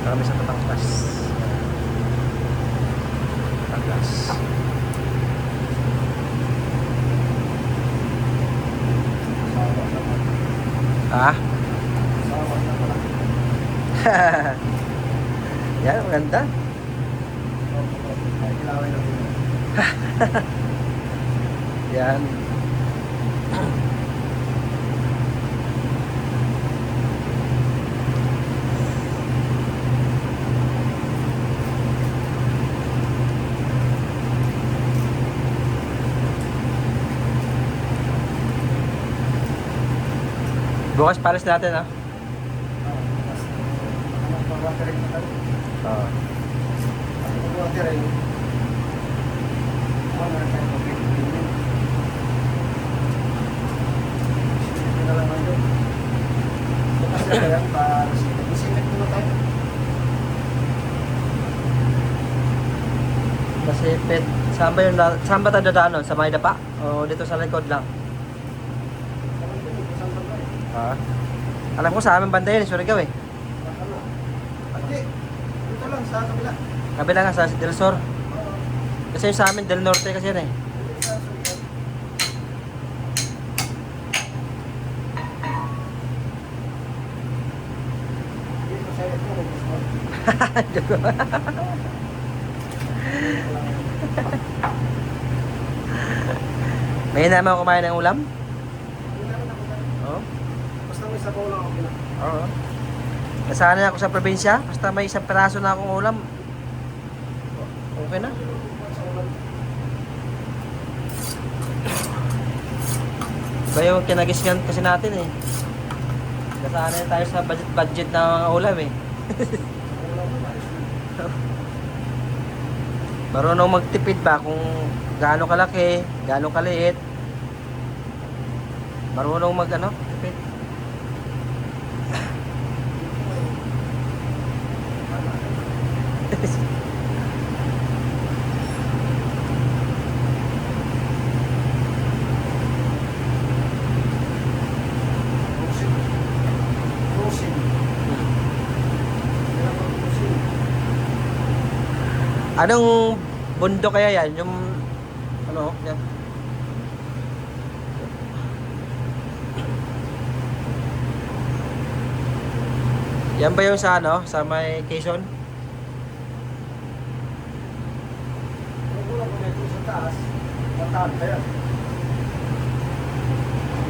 Kami sa Batangas. Batangas. Ha? Yan, maganda. Yan. Bukas pares natin, ha? Oo. Masipit. Saan ba tayo dadaan nun? Sa may dapa? O dito sa likod lang? Ah. Alam ko sa aming banda yun, Surigao eh. Hindi, dito lang sa kabila. Kabila nga sa Del Sur. Kasi yung sa amin Del Norte kasi yan eh. May naman kumain ng ulam? Oo. Basta may sabaw lang ako na. Oo. Nasanay ako sa probinsya, basta may isang peraso na akong ulam. Okay na. Iba yung kinagisgan kasi natin eh. Nasanay tayo sa budget na ulam eh. Marunong magtipid ba kung gaano kalaki, gaano kaliit. Marunong tipid. Anong bundok kaya yan? Yung yan. Yan ba yung sa sa may Quezon? Sa taas, mataas kaya.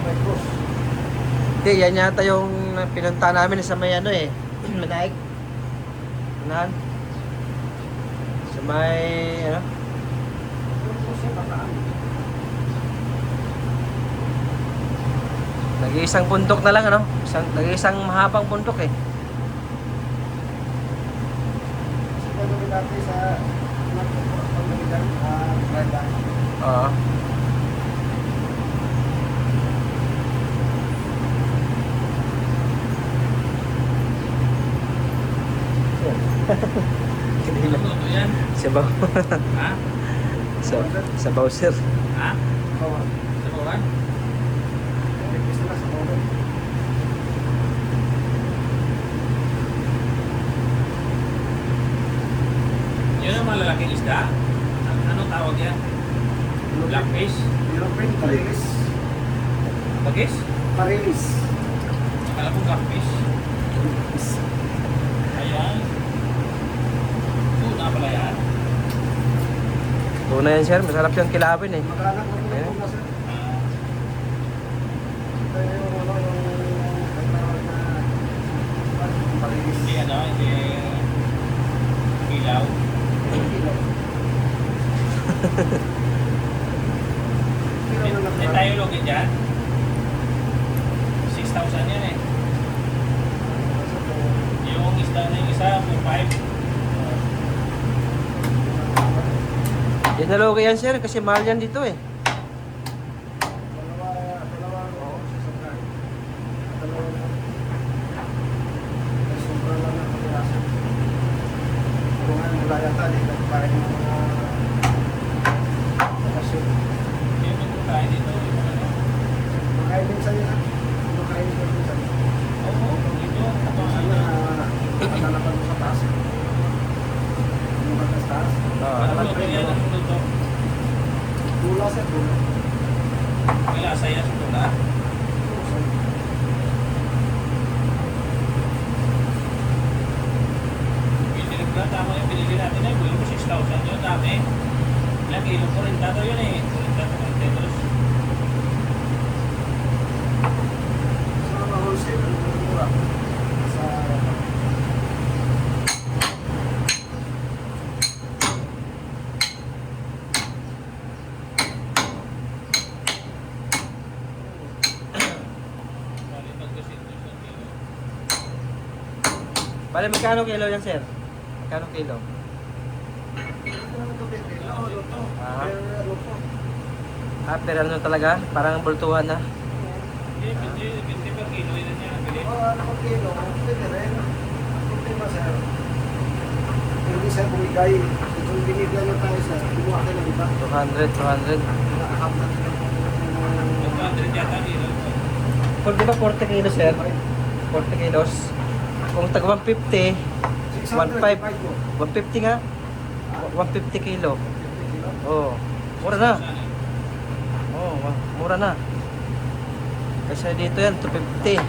May cross. Hindi, yan yata yung pinunta namin sa may Manaig. Unahan. Sa may nag-iisang bundok na lang nag-iisang mahabang bundok eh. Siguro dati sa Oo. Kanila. Sabaw. Ha? Sabaw sir. Ha? Sa bawah? Yun ang malalaking isda? Anong tawag yan? Blackfish? European Parilis. Bagis? Parilis. Akala ko blackfish. Ayan. Tuna pala yan. Tuna yan sir, masarap yung kilawin eh. Magkaanak mo Ayan. po na sir. Ah, Ito yung Parilis. hindi ilaw. Hindi tayo login dyan. isa, 4.5. Yan na logo yan sir, kasi mahal yan dito eh. Oo, sasakay. Ay, sobrang lang ang pagkasa. Kung ano mula yata, di nagpapain ng mga bakasyon. Hindi mo tayo dito. Yung ano. Makain din sa'yo na. Makain din sa'yo. Oo, dito. Minsan na nakalapan mo sa taas. Yung taas. Ano luto yan? Ano luto? Gula sir, gula. May lasa yan sa tula. Pinilip lang, tama yung pinili natin na. Bulo mo 6,000 yun, dami. Ilang kilo po rin daw yun eh. 40 pesos. Sa mga wholesale, ang mura. Sa Bali, pag-200 yung kilo. Bale, magkano kilo yan sir? Magkano kilo? Ah. Per ano talaga? Parang bultuhan na. Hindi, 20 per kilo yun niya. Bili. Hindi siya bumigay. Kung binigyan na tayo sa kumuha tayo ng iba. 200, 200. Nakakap natin yung 200 yata kilo. Kung di ba 40 kilos sir? 40 kilos. Kung tag 150, 150 nga. 150 kilo. Oh, mura na. Oh, mura na. Kasi dito yan, 250.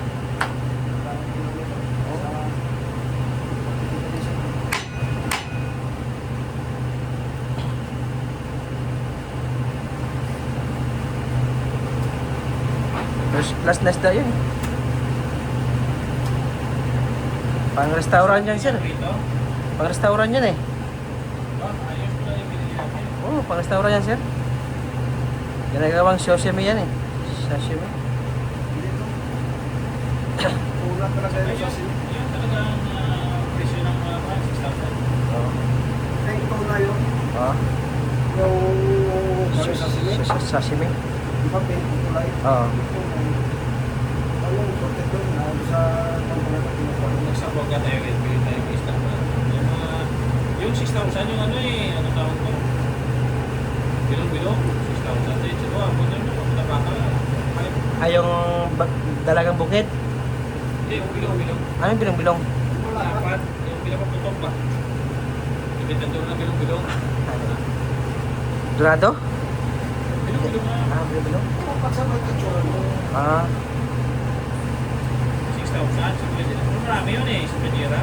First class na isda yun. Pang restaurant yan sir. Rito? Pang restaurant yan eh. Ayos pala yung binili natin. Oh, pang restaurant yan sir. Ginagawang sashimi yan eh. Sashimi. Una talaga yun sa sila. Yan talagang presyo ng 6,000. Oh. Ay, ito na yun. Oh. Yung kami sa sila. Sashimi. Di ba, pink kulay? Oo. Ano, sorted doon. Sa pangkulat na kinukuha. Nagsabog ka tayo, bili tayo ng isda pa. Yung mga, yung 6,000 yung ano eh, ano tawag ko? Bilong-bilong, 6,000. Eh, siguro, ako na yun, ako na baka. Ay, yung dalagang bukit. Hindi, yung bilong-bilong. Ano yung bilong-bilong? Dapat, yung pinapaputok ba? Ibitan doon na bilong-bilong. Dorado? Bilong-bilong na. Ah, bilong-bilong. Pagsabay ka, tsura mo. Ah, 6,000, siguro din. Pero marami yun eh, sa Panyera.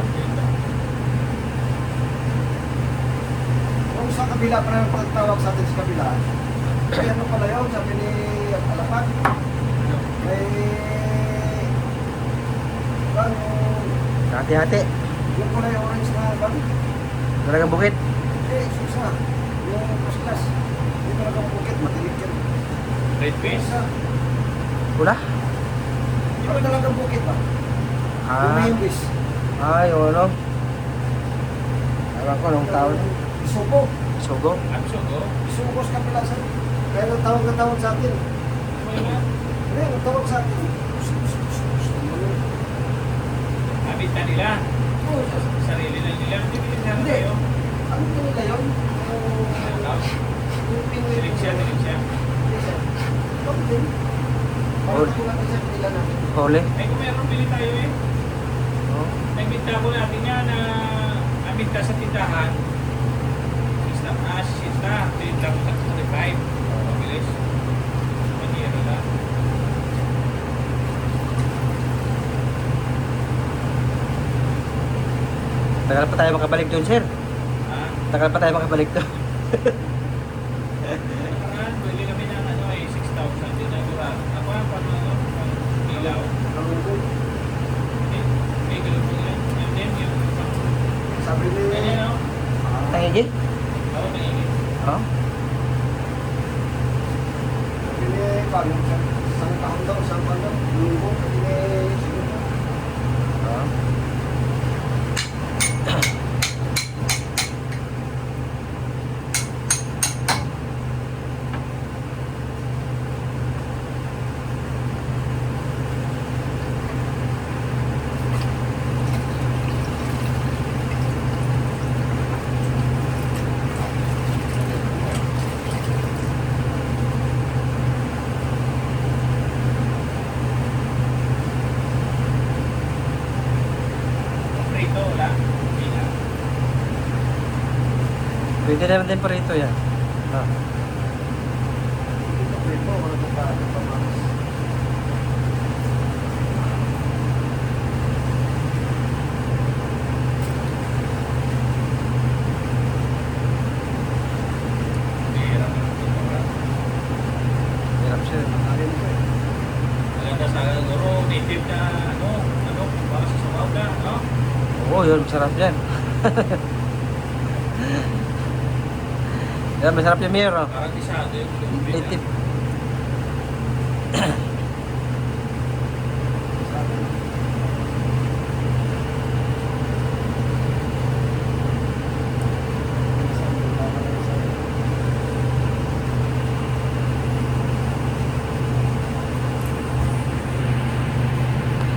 Kung sa kabila, parang pagtawag sa atin sa kabila, ay ano pala yun, sabi ni Alapan, may ano, hati-hati. yung kulay orange na ban, Dalagang bukit. susa, yung kaskas, yung talagang bukit, matilig yan. Red fish? Susa, Pula? yung talagang bukit ba? Yung Ah, may imbis. yung ano? Ewan ko, nung taon. Isuko, Sugo. Absogo? isuko sa kabila sa kaya nang tawag na tawag sa atin. Hindi, ang tawag sa atin. Habit na nila. Oo, Sarili na nila. Hindi pinagsabi Hindi. kayo. ano nila yun? Yung Pinoy. Dilig siya, dilig siya. Bakit din? Bakit tulad sa kanila namin? Huli. Ay, kung meron, bili tayo eh. Oh. Nagbinta ko natin yan na nabinta sa tindahan. Sinta. Tinta ko sa 25. Mabilis. Panyera lang. Tagal pa tayo makabalik doon, sir. Ha? Tagal pa tayo makabalik doon. Nakaraan, bili kami ng ano eh, 6,000 din na dura. Ako ang pang ilaw. May gano'n po yan. Yan din, yung Sabi ni... ganyan o. Tangigi? Oo, maingit. Oh. Sabi ni Pablo, isang taon daw, isang taon daw. Lunggo, sabi ni... Oh. Pwede naman din parito yan. Ah. Ito prito, wala itong pamamas. Bihira ka ng tutura. Hirap siya. Ayun ito eh. Maganda sa siguro, native na para sa sabaw ka, no? Oo, yun. Masarap yan. Yan, masarap yung mirror. Parang isado yung Native.